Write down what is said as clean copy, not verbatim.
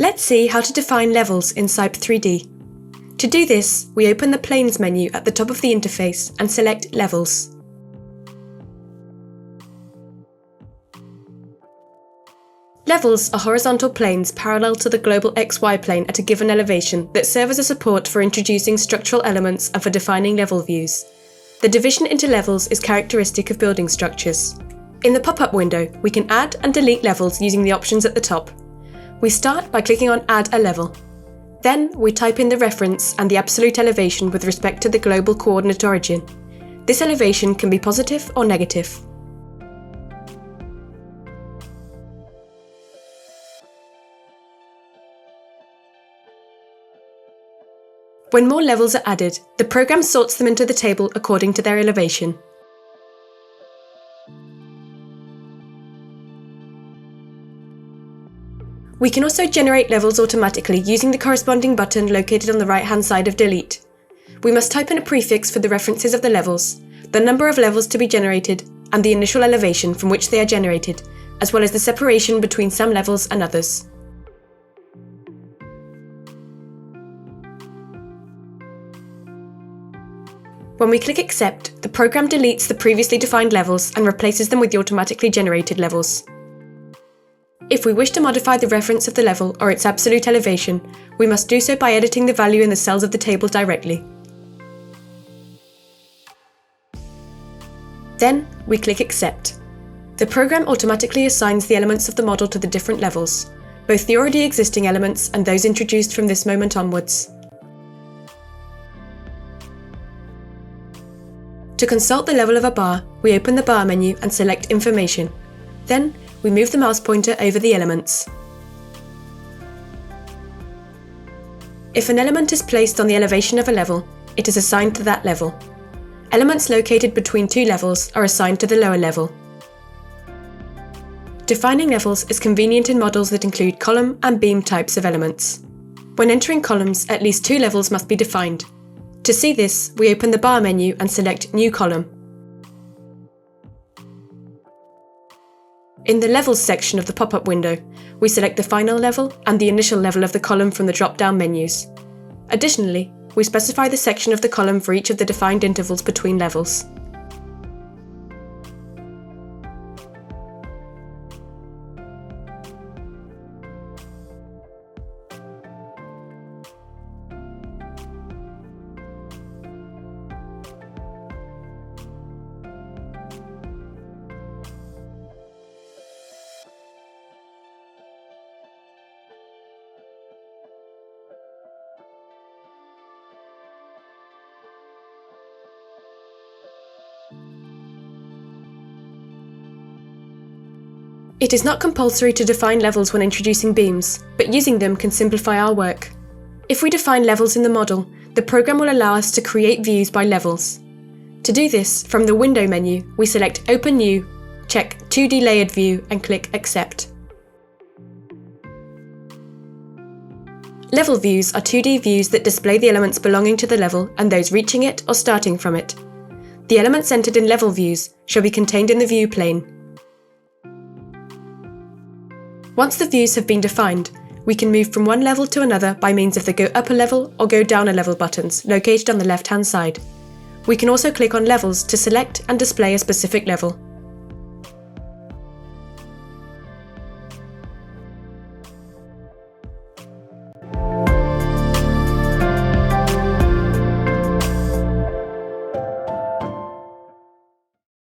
Let's see how to define levels in CYPE 3D. To do this, we open the Planes menu at the top of the interface and select Levels. Levels are horizontal planes parallel to the global XY plane at a given elevation that serve as a support for introducing structural elements and for defining level views. The division into levels is characteristic of building structures. In the pop-up window, we can add and delete levels using the options at the top. We start by clicking on Add a Level. Then we type in the reference and the absolute elevation with respect to the global coordinate origin. This elevation can be positive or negative. When more levels are added, the program sorts them into the table according to their elevation. We can also generate levels automatically using the corresponding button located on the right-hand side of Delete. We must type in a prefix for the references of the levels, the number of levels to be generated, and the initial elevation from which they are generated, as well as the separation between some levels and others. When we click Accept, the program deletes the previously defined levels and replaces them with the automatically generated levels. If we wish to modify the reference of the level or its absolute elevation, we must do so by editing the value in the cells of the table directly. Then we click Accept. The program automatically assigns the elements of the model to the different levels, both the already existing elements and those introduced from this moment onwards. To consult the level of a bar, we open the bar menu and select Information. Then, we move the mouse pointer over the elements. If an element is placed on the elevation of a level, it is assigned to that level. Elements located between two levels are assigned to the lower level. Defining levels is convenient in models that include column and beam types of elements. When entering columns, at least two levels must be defined. To see this, we open the bar menu and select New Column. In the Levels section of the pop-up window, we select the final level and the initial level of the column from the drop-down menus. Additionally, we specify the section of the column for each of the defined intervals between levels. It is not compulsory to define levels when introducing beams, but using them can simplify our work. If we define levels in the model, the program will allow us to create views by levels. To do this, from the Window menu, we select Open New, check 2D Layered View and click Accept. Level views are 2D views that display the elements belonging to the level and those reaching it or starting from it. The elements entered in level views shall be contained in the view plane. Once the views have been defined, we can move from one level to another by means of the Go Up a Level or Go Down a Level buttons located on the left-hand side. We can also click on Levels to select and display a specific level.